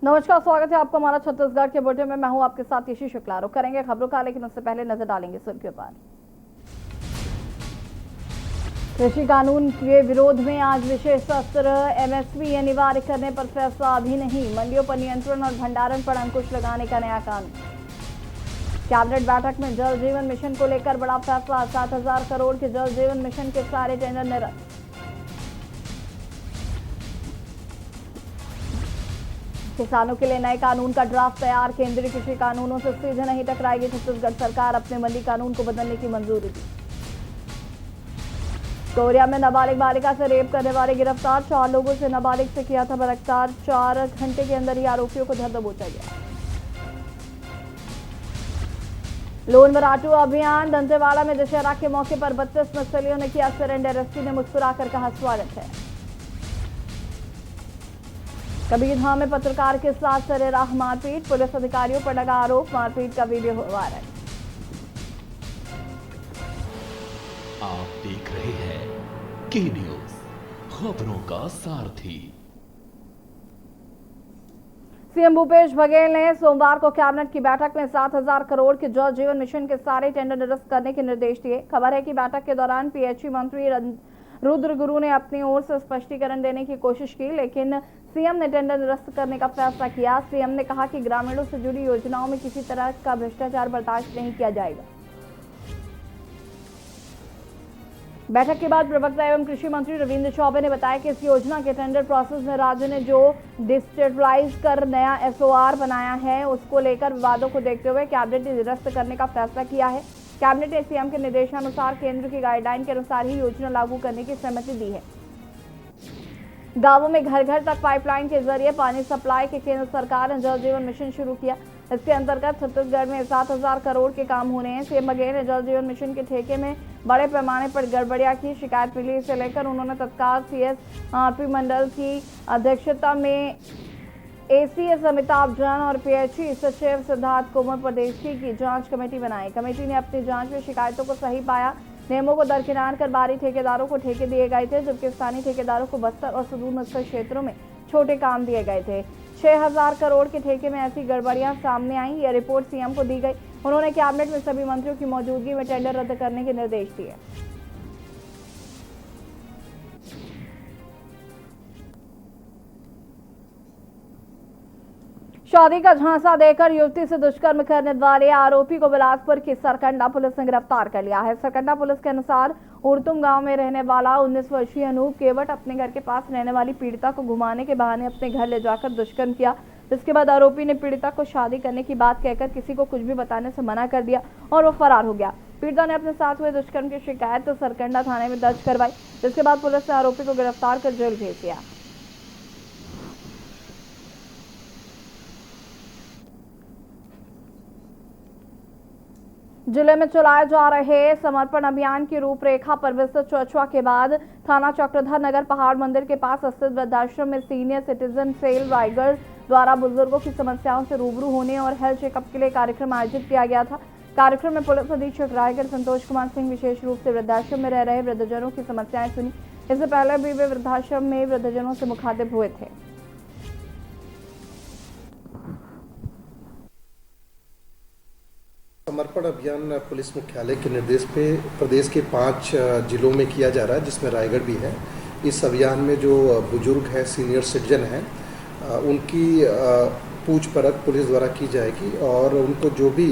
नमस्कार, स्वागत है आपका हमारा छत्तीसगढ़ के बुलेटिन में। मैं हूं आपके साथ यशी शुक्ला। रुक करेंगे खबरों का, लेकिन उससे पहले नजर डालेंगे सुर्खियों पर। कृषि कानून के विरोध में आज विशेष सत्र। एमएसपी अनिवार्य करने पर फैसला अभी नहीं। मंडियों पर नियंत्रण और भंडारण पर अंकुश लगाने का नया कानून। कैबिनेट बैठक में जल जीवन मिशन को लेकर बड़ा फैसला। 7,000 करोड़ के जल जीवन मिशन के सारे टेंडर निरस्त। किसानों के लिए नए कानून का ड्राफ्ट तैयार। केंद्रीय कृषि कानूनों से सीधे नहीं टकराएगी छत्तीसगढ़ सरकार। अपने मंडी कानून को बदलने की मंजूरी दी। कोरिया में नाबालिग बालिका से रेप करने वाले गिरफ्तार। 4 लोगों से नाबालिग से किया था बलात्कार। 4 घंटे के अंदर ही आरोपियों को धर दबोचा गया। लोन वराटू अभियान। दंतेवाड़ा में दशहरा के मौके पर 32 नक्सलियों ने किया सरेंडर। एसपी ने मुस्कुराकर कहा स्वागत है। कबीरधाम में पत्रकार के साथ सरेराह मारपीट। पुलिस अधिकारियों पर लगा आरोप। मारपीट का वीडियो वायरल। आप देख रहे हैं के न्यूज, खबरों का सारथी। सीएम भूपेश बघेल ने सोमवार को कैबिनेट की बैठक में 7,000 करोड़ के जल जीवन मिशन के सारे टेंडर निरस्त करने के निर्देश दिए। खबर है कि बैठक के दौरान पीएचई मंत्री रुद्र गुरु ने अपनी ओर से स्पष्टीकरण देने की कोशिश की, लेकिन सीएम ने टेंडर निरस्त करने का फैसला किया। सीएम ने कहा कि ग्रामीणों से जुड़ी योजनाओं में किसी तरह का भ्रष्टाचार बर्दाश्त नहीं किया जाएगा। बैठक के बाद प्रवक्ता एवं कृषि मंत्री रविंद्र चौबे ने बताया कि इस योजना के टेंडर प्रोसेस में राज्य ने जो डिजिटलाइज कर नया एसओआर बनाया है, उसको लेकर विवादों को देखते हुए कैबिनेट ने निरस्त करने का फैसला किया है। कैबिनेट ने सीएम के निर्देशानुसार केंद्र की गाइडलाइन के अनुसार ही योजना लागू करने की सहमति दी है। गांवों में घर घर तक पाइपलाइन के जरिए पानी सप्लाई के केंद्र सरकार ने जल जीवन मिशन शुरू किया। इसके अंतर्गत छत्तीसगढ़ में 7,000 करोड़ के काम होने हैं। सीएम बघेल ने जल जीवन मिशन के ठेके में बड़े पैमाने पर गड़बड़ियां की शिकायत मिली। इसे लेकर उन्होंने तत्काल सीएसआरपी मंडल की अध्यक्षता में एसीएस अमिताभ जैन और पीएचई सचिव सिद्धार्थ कोमर प्रदेशी की जांच कमेटी बनाई। कमेटी ने अपनी जांच में शिकायतों को सही पाया। नियमों को दरकिनार कर बाहरी ठेकेदारों को ठेके दिए गए थे, जबकि स्थानीय ठेकेदारों को बस्तर और सुदूर नक्सल क्षेत्रों में छोटे काम दिए गए थे। 6,000 करोड़ के ठेके में ऐसी गड़बड़ियां सामने आई। यह रिपोर्ट सीएम को दी गई। उन्होंने कैबिनेट में सभी मंत्रियों की मौजूदगी में टेंडर रद्द करने के निर्देश दिए। शादी का झांसा देकर युवती से दुष्कर्म करने वाले आरोपी को बिलासपुर की सरकंडा पुलिस ने गिरफ्तार कर लिया है। सरकंडा पुलिस के अनुसार उड़तुम गांव में रहने वाला 19 वर्षीय अनूप केवट अपने घर के पास रहने वाली पीड़िता को घुमाने के बहाने अपने घर ले जाकर दुष्कर्म किया। जिसके बाद आरोपी ने पीड़िता को शादी करने की बात कहकर किसी को कुछ भी बताने से मना कर दिया और वो फरार हो गया। पीड़िता ने अपने साथ हुए दुष्कर्म की शिकायत तो सरकंडा थाने में दर्ज करवाई, जिसके बाद पुलिस ने आरोपी को गिरफ्तार कर जेल भेज दिया। जिले में चलाए जा रहे समर्पण अभियान की रूपरेखा पर विस्तृत चर्चा के बाद थाना चक्रधर नगर पहाड़ मंदिर के पास स्थित वृद्धाश्रम में सीनियर सिटीजन सेल रायगढ़ द्वारा बुजुर्गों की समस्याओं से रूबरू होने और हेल्थ चेकअप के लिए कार्यक्रम आयोजित किया गया था। कार्यक्रम में पुलिस अधीक्षक रायगढ़ संतोष कुमार सिंह विशेष रूप से वृद्धाश्रम में रह रहे वृद्धजनों की समस्याएं सुनी। इससे पहले भी वे वृद्धाश्रम में वृद्धजनों से मुखातिब हुए थे। समर्पण अभियान पुलिस मुख्यालय के निर्देश पे प्रदेश के 5 जिलों में किया जा रहा है, जिसमें रायगढ़ भी है। इस अभियान में जो बुजुर्ग हैं, सीनियर सिटीजन हैं, उनकी पूछ परख पुलिस द्वारा की जाएगी और उनको जो भी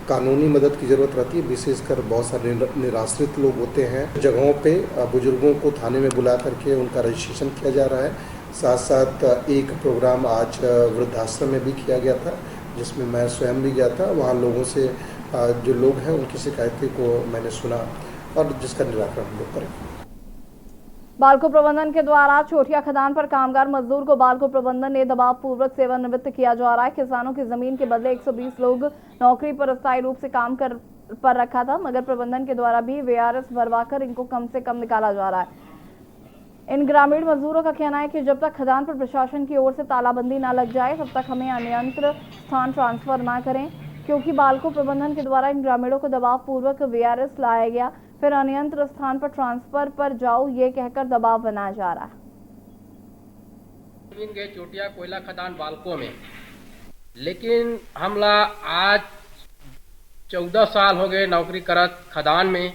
कानूनी मदद की ज़रूरत रहती है, विशेषकर बहुत सारे निराश्रित लोग होते हैं, जगहों पे बुजुर्गों को थाने में बुला करके उनका रजिस्ट्रेशन किया जा रहा है। साथ साथ एक प्रोग्राम आज वृद्धाश्रम में भी किया गया था, जिसमें मैं स्वयं भी गया था। वहाँ लोगों से जो लोग हैं उनकी शिकायतें को मैंने सुना और जिसका निराकरण हम लोग करेंगे। बालको प्रबंधन के द्वारा चोटिया खदान पर कामगार मजदूर को बालको प्रबंधन ने दबाव पूर्वक सेवानिवृत्त किया जा रहा है। किसानों की जमीन के बदले 120 लोग नौकरी पर अस्थायी रूप से काम पर रखा था, मगर प्रबंधन के द्वारा भी वीआरएस भरवाकर इनको कम से कम निकाला जा रहा है। इन ग्रामीण मजदूरों का कहना है कि जब तक खदान पर प्रशासन की ओर से तालाबंदी न लग जाए, तब तक हमें अन्यत्र स्थान ट्रांसफर न करें, क्योंकि बालको प्रबंधन के द्वारा इन ग्रामीणों को दबाव पूर्वक वीआरएस लाया गया, फिर अन्यत्र स्थान पर ट्रांसफर पर जाओ ये कहकर दबाव बनाया जा रहा है। गए चोटिया कोयला खदान बालको में, लेकिन हमला आज 14 साल हो गए नौकरी करत खदान में।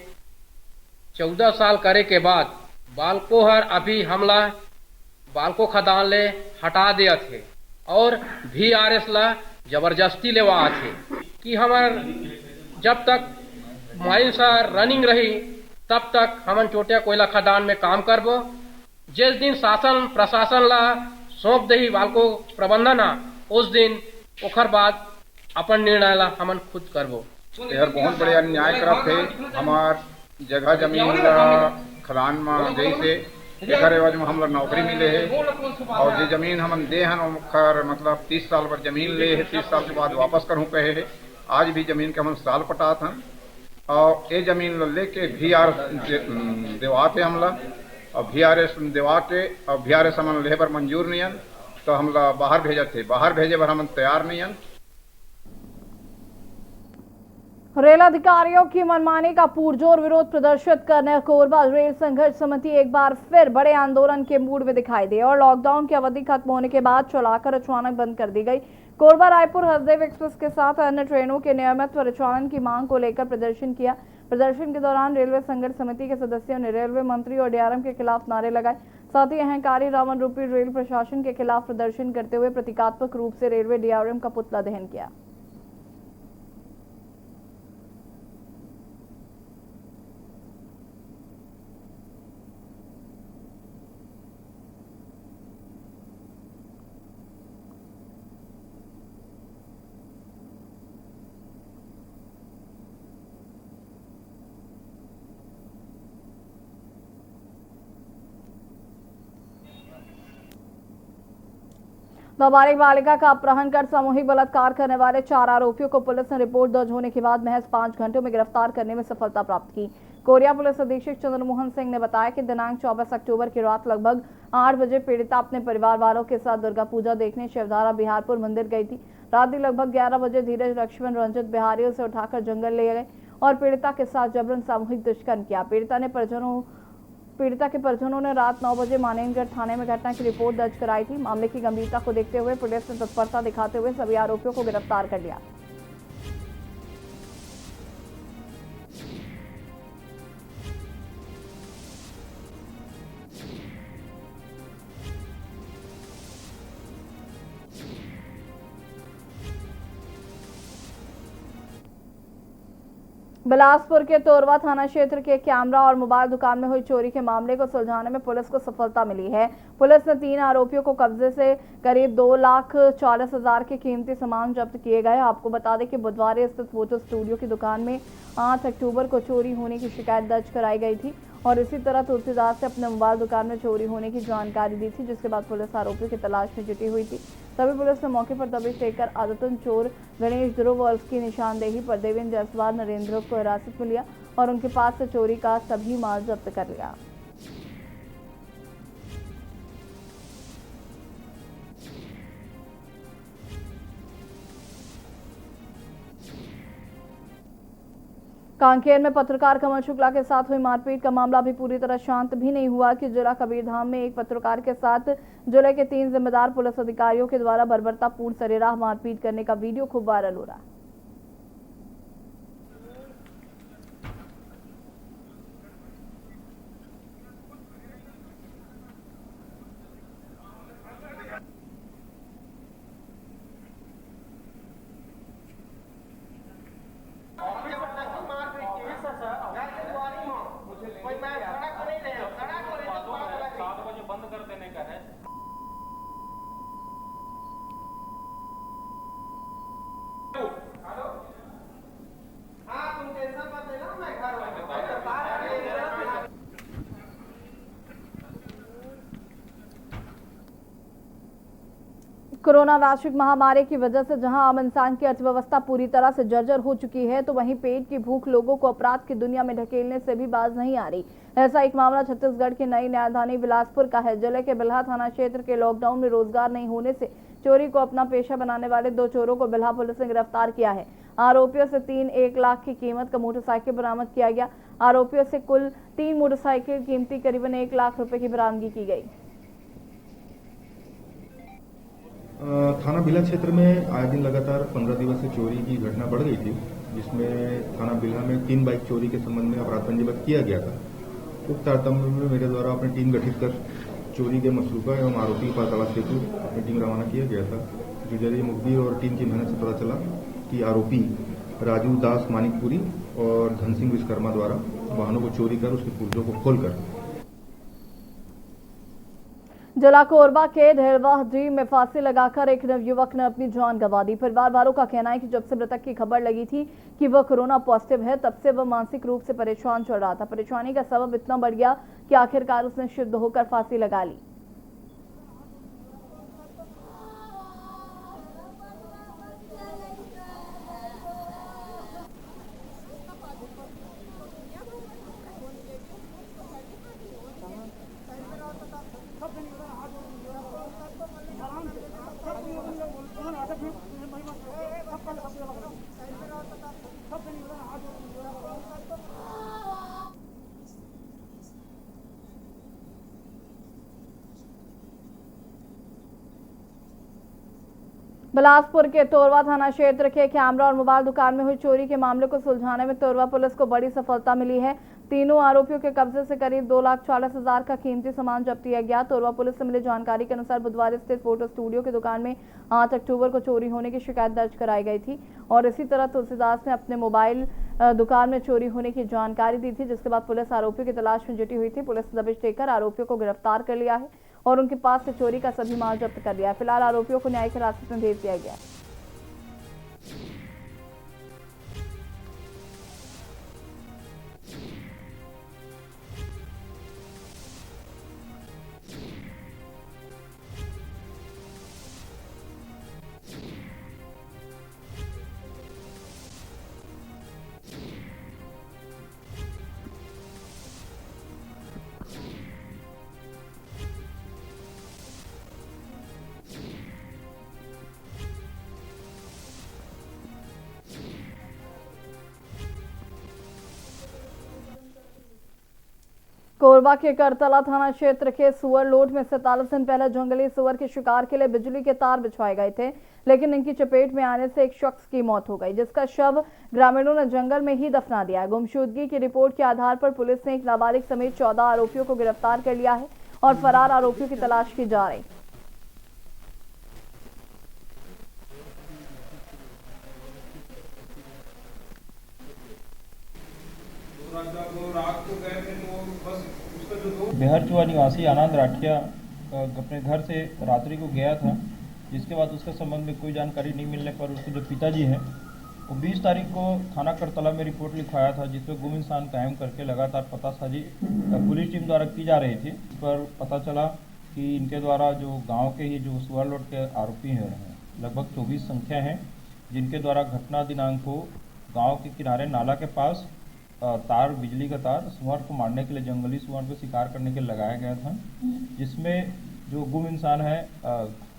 14 साल करे के बाद बालको हर अभी हमला बालको खदान ले हटा दिया थे और VRS ला जबरदस्ती लेवा थे कि हमार जब तक माइन सा रनिंग रही तब तक हमन चोटिया कोयला खदान में काम करबो। जिस दिन शासन प्रशासन ला सौंप दही बालको प्रबंधन उस दिन ओखर बाद अपन निर्णय ला हमन खुद करबो। यार बहुत बड़े अन्याय करत थे। हमार जगह जमीन खदान में जैसे एकर एवज में हम लोग नौकरी मिले है और जो जमीन हमन दे हन ओकर मतलब 30 साल पर जमीन ले है, 30 साल के बाद वापस करूँ कहे है। आज भी जमीन के हम साल पटात हन और ये जमीन लेके VRS देवाते हमला और VRS देवाते और VRS हमन लेहे बर मंजूर नहीं हन तो हमला बाहर भेजत थे। बाहर भेजे बर हमन तैयार नहीं हन। रेल अधिकारियों की मनमानी का पुरजोर विरोध प्रदर्शित करने कोरबा रेल संघर्ष समिति एक बार फिर बड़े आंदोलन के मूड में दिखाई दी और लॉकडाउन की अवधि खत्म होने के बाद चलाकर अचानक बंद कर दी गई। कोरबा रायपुर हसदेव एक्सप्रेस के साथ अन्य ट्रेनों के नियमित परिचालन की मांग को लेकर प्रदर्शन किया। प्रदर्शन के दौरान रेलवे संघर्ष समिति के सदस्यों ने रेलवे मंत्री और DRM के खिलाफ नारे लगाए। साथ ही अहंकारी रावण रूपी रेल प्रशासन के खिलाफ प्रदर्शन करते हुए प्रतीकात्मक रूप से रेलवे DRM का पुतला दहन किया। नाबालिग बालिका का अपहरण कर सामूहिक बलात्कार करने वाले 4 आरोपियों को पुलिस ने रिपोर्ट दर्ज होने के बाद महज 5 घंटों में गिरफ्तार करने में सफलता प्राप्त की। कोरिया पुलिस अधीक्षक चंद्रमोहन सिंह ने बताया कि दिनांक 24 अक्टूबर की रात लगभग 8 बजे पीड़िता अपने परिवार वालों के साथ दुर्गा पूजा देखने शिवधारा बिहारपुर मंदिर गई थी। रात लगभग 11 बजे धीरज लक्ष्मण रंजित बिहारियों से उठाकर जंगल ले गए और पीड़िता के साथ जबरन सामूहिक दुष्कर्म किया। पीड़िता के परिजनों ने रात 9 बजे मानेंद्रगढ़ थाने में घटना की रिपोर्ट दर्ज कराई थी। मामले की गंभीरता को देखते हुए पुलिस ने तत्परता दिखाते हुए सभी आरोपियों को गिरफ्तार कर लिया। बिलासपुर के तोरवा थाना क्षेत्र के कैमरा और मोबाइल दुकान में हुई चोरी के मामले को सुलझाने में पुलिस को सफलता मिली है। पुलिस ने 3 आरोपियों को कब्जे से करीब 2,40,000 के कीमती सामान जब्त किए गए। आपको बता दें कि बुधवार स्थित फोटो स्टूडियो की दुकान में 8 अक्टूबर को चोरी होने की शिकायत दर्ज कराई गई थी और इसी तरह तुलसीदास से अपने मोबाइल दुकान में चोरी होने की जानकारी दी थी, जिसके बाद पुलिस आरोपियों की तलाश में जुटी हुई थी। तभी पुलिस ने मौके पर दबिश देकर आदतन चोर गणेश ध्रुव और उसकी निशानदेही पर देवेंद्र जायसवाल नरेंद्र को हिरासत में लिया और उनके पास से चोरी का सभी माल जब्त कर लिया। कांकेर में पत्रकार कमल शुक्ला के साथ हुई मारपीट का मामला अभी पूरी तरह शांत भी नहीं हुआ कि जिला कबीरधाम में एक पत्रकार के साथ जिले के 3 जिम्मेदार पुलिस अधिकारियों के द्वारा बर्बरतापूर्ण सरेराह मारपीट करने का वीडियो खूब वायरल हो रहा है। कोरोना वैश्विक महामारी की वजह से जहां आम इंसान की अर्थव्यवस्था पूरी तरह से जर्जर हो चुकी है, तो वहीं पेट की भूख लोगों को अपराध की दुनिया में ढकेलने से भी बाज नहीं आ रही। ऐसा एक मामला छत्तीसगढ़ की नई न्यायधानी बिलासपुर का है। जिले के बिल्हा थाना क्षेत्र के लॉकडाउन में रोजगार नहीं होने से चोरी को अपना पेशा बनाने वाले 2 चोरों को बिल्हा पुलिस ने गिरफ्तार किया है। आरोपियों से 1 लाख की कीमत का मोटरसाइकिल बरामद किया गया। आरोपियों से कुल 3 मोटरसाइकिल कीमती करीबन 1 लाख रुपए की बरामदगी की गई। थाना बिल्हा क्षेत्र में आए दिन लगातार 15 दिवस से चोरी की घटना बढ़ गई थी, जिसमें थाना बिल्हा में 3 बाइक चोरी के संबंध में अपराध पंजीबद्ध किया गया था। उक्त तारतम्य में मेरे द्वारा अपनी टीम गठित कर चोरी के मसरूका एवं आरोपी की पड़ताल हेतु अपनी टीम रवाना किया गया था। जो जरिए मुखबिर और टीम की मेहनत से पता चला कि आरोपी राजू दास मानिकपुरी और धन सिंह विश्वकर्मा द्वारा वाहनों को चोरी कर उसके पुर्जों को खोलकर जिला कोरबा के ढेरवा ड्रीम में फांसी लगाकर एक नवयुवक ने अपनी जान गंवा दी। परिवार वालों का कहना है कि जब से मृतक की खबर लगी थी कि वह कोरोना पॉजिटिव है, तब से वह मानसिक रूप से परेशान चल रहा था। परेशानी का सबब इतना बढ़ गया कि आखिरकार उसने शुद्ध होकर फांसी लगा ली। बिलासपुर के तोरवा थाना क्षेत्र के कैमरा और मोबाइल दुकान में हुई चोरी के मामले को सुलझाने में तोरवा पुलिस को बड़ी सफलता मिली है। तीनों आरोपियों के कब्जे से करीब 2,40,000 का कीमती सामान जब्त किया गया। तोरवा पुलिस से मिली जानकारी के अनुसार बुधवार स्थित फोटो स्टूडियो की दुकान में 8 अक्टूबर को चोरी होने की शिकायत दर्ज कराई गई थी और इसी तरह तुलसीदास ने अपने मोबाइल दुकान में चोरी होने की जानकारी दी थी, जिसके बाद पुलिस आरोपियों की तलाश में जुटी हुई थी। पुलिस ने दबिश देकर आरोपियों को गिरफ्तार कर लिया है और उनके पास से चोरी का सभी माल जब्त कर लिया है। फिलहाल आरोपियों को न्यायिक हिरासत में भेज दिया गया है। कोरबा के करतला थाना क्षेत्र के सुअर लोड में 47 दिन पहले जंगली सुअर के शिकार के लिए बिजली के तार बिछवाए गए थे, लेकिन इनकी चपेट में आने से एक शख्स की मौत हो गई, जिसका शव ग्रामीणों ने जंगल में ही दफना दिया। गुमशुदगी की रिपोर्ट के आधार पर पुलिस ने एक नाबालिग समेत 14 आरोपियों को गिरफ्तार कर लिया है और फरार आरोपियों की तलाश की जा रही। बिहारचुआ निवासी आनंद राठिया अपने घर से रात्रि को गया था, जिसके बाद उसके संबंध में कोई जानकारी नहीं मिलने पर उसके जो पिताजी हैं वो 20 तारीख को थाना करतला में रिपोर्ट लिखवाया था, जिसमें गुम इंसान कायम करके लगातार पतासाजी पुलिस टीम द्वारा की जा रही थी। इस पर पता चला कि इनके द्वारा जो गाँव के ही जो सुअर लोड के आरोपी हैं लगभग 24 संख्या हैं, जिनके द्वारा घटना दिनांक को गाँव के किनारे नाला के पास तार बिजली का तार सुअर को मारने के लिए जंगली सुअर को शिकार करने के लिए लगाया गया था, जिसमें जो गुम इंसान है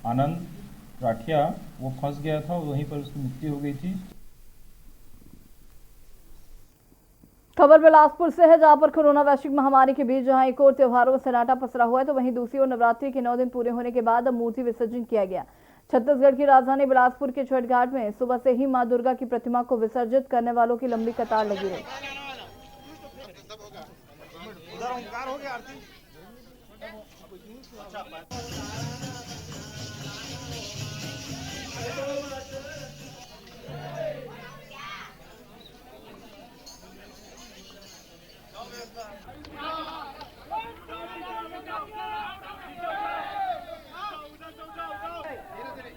आनंद राठिया वो फंस गया था, वहीं पर उसकी मृत्यु हो गई थी। खबर बिलासपुर से है, जहां पर कोरोना वैश्विक महामारी के बीच जहां एक और त्योहारों में सन्नाटा पसरा हुआ है, तो वहीं दूसरी ओर नवरात्रि के 9 दिन पूरे होने के बाद अब मूर्ति विसर्जन किया गया। छत्तीसगढ़ की राजधानी बिलासपुर के छठ घाट में सुबह से ही मां दुर्गा की प्रतिमा को विसर्जित करने वालों की लंबी कतार लगी रही।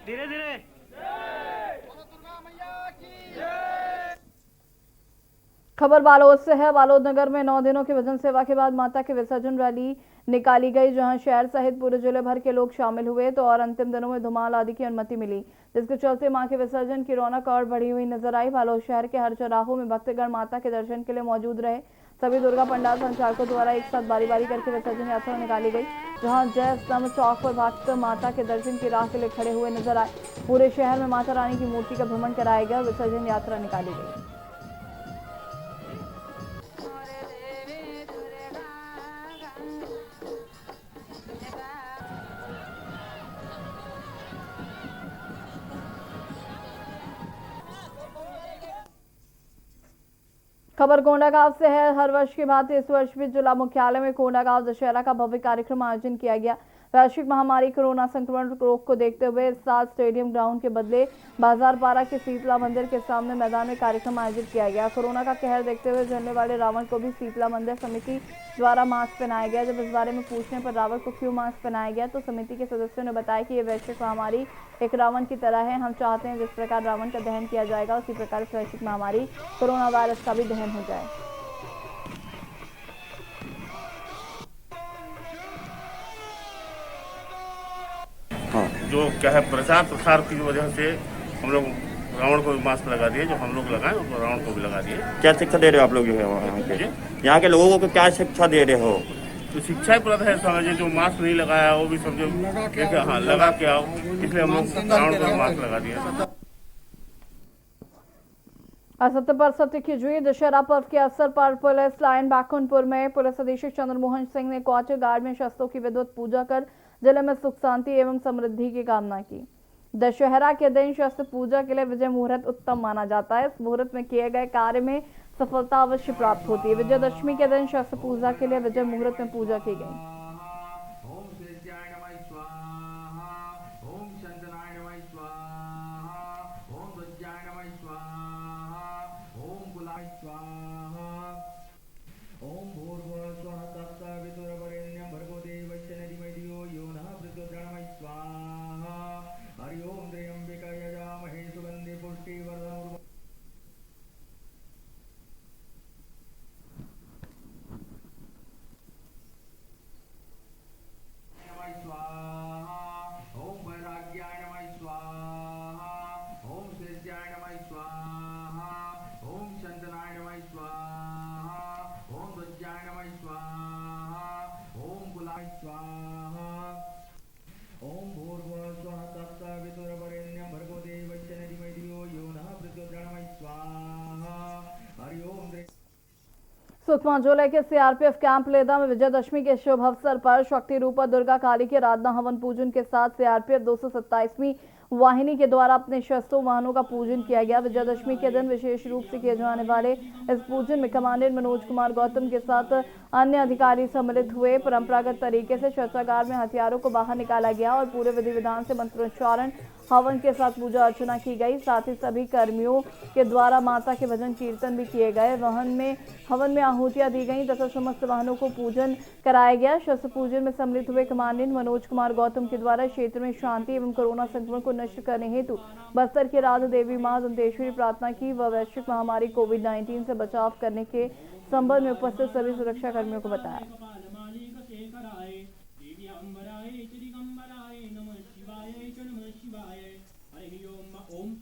धीरे धीरे खबर बालोद से है। बालोद नगर में 9 दिनों की भजन सेवा के बाद माता की विसर्जन रैली निकाली गई, जहां शहर सहित पूरे जिले भर के लोग शामिल हुए तो और अंतिम दिनों में धुमाल आदि की अनुमति मिली, जिसके चलते मां के विसर्जन की रौनक और बढ़ी हुई नजर आई। बालोद शहर के हर चौराहों में भक्तगण माता के दर्शन के लिए मौजूद रहे। सभी दुर्गा पंडाल संचालकों द्वारा एक साथ बारी बारी करके विसर्जन यात्रा निकाली गई, जहां जय स्तंभ चौक पर भक्त माता के दर्शन की राह के लिए खड़े हुए नजर आए। पूरे शहर में माता रानी की मूर्ति का भ्रमण कराया गया, विसर्जन यात्रा निकाली गई। खबर कोंडागांव से है। हर वर्ष की भांति इस वर्ष भी जिला मुख्यालय में कोंडागांव दशहरा का भव्य कार्यक्रम आयोजन किया गया। वैश्विक महामारी कोरोना संक्रमण रोग को देखते हुए इस साल स्टेडियम ग्राउंड के बदले बाजारपाड़ा के शीतला मंदिर के सामने मैदान में कार्यक्रम आयोजित किया गया। कोरोना का कहर देखते हुए जलने वाले रावण को भी शीतला मंदिर समिति द्वारा मास्क पहनाया गया। जब इस बारे में पूछने पर रावण को क्यों मास्क पहनाया गया तो समिति के सदस्यों ने बताया कि ये वैश्विक महामारी एक रावण की तरह है। हम चाहते हैं जिस प्रकार रावण का दहन किया जाएगा उसी प्रकार इस वैश्विक महामारी कोरोना वायरस का भी दहन हो जाए। जो क्या है प्रचार प्रसार की वजह से हम लोग रावण को भी मास्क लगा दिए, जो हम लोग लगाए तो रावण को भी लगा दिए। क्या शिक्षा दे रहे हो आप लोग जो है यहाँ के लोगों को क्या शिक्षा दे रहे हो? तो शिक्षा ही प्रद है, समझिए जो मास्क नहीं लगाया वो भी समझो हाँ लगा के आओ, इसलिए हम लोग रावण को मास्क लगा दिया। असत्य पर सत्य की जीत। दशहरा पर्व के अवसर पर पुलिस लाइन बाकुनपुर में पुलिस अधीक्षक चंद्रमोहन सिंह ने क्वार्टर गार्ड में शस्त्रों की विधिवत पूजा कर जिले में सुख शांति एवं समृद्धि की कामना की। दशहरा के दिन शस्त्र पूजा के लिए विजय मुहूर्त उत्तम माना जाता है। इस मुहूर्त में किए गए कार्य में सफलता अवश्य प्राप्त होती है। विजयदशमी के दिन शस्त्र पूजा के लिए विजय मुहूर्त में पूजा की गई। सुकमा जिले के सीआरपीएफ कैंप लेदा में विजयदशमी के शुभ अवसर पर शक्ति रूपा दुर्गा काली के आराधना हवन पूजन के साथ सीआरपीएफ 227वीं वाहिनी के द्वारा अपने शस्त्रों वाहनों का पूजन किया गया। विजयदशमी के दिन विशेष रूप से किए जाने वाले इस पूजन में कमांडेंट मनोज कुमार गौतम के साथ अन्य अधिकारी सम्मिलित हुए। परंपरागत तरीके से चर्चागार में हथियारों को बाहर निकाला गया और पूरे विधि विधान से मंत्रोच्चारण हवन के साथ पूजा अर्चना की गई। साथ ही सभी कर्मियों के द्वारा माता के भजन कीर्तन भी किए गए। हवन में आहुतियां दी गई तथा समस्त वाहनों को पूजन कराया गया। शस्त्र पूजन में सम्मिलित हुए कमांडेंट मनोज कुमार गौतम के द्वारा क्षेत्र में शांति एवं कोरोना संक्रमण को नष्ट करने हेतु बस्तर के राधा देवी मां दंतेश्वरी प्रार्थना की व वैश्विक महामारी कोविड-19 से बचाव करने के संबंध में उपस्थित सभी सुरक्षा कर्मियों को बताया। ओम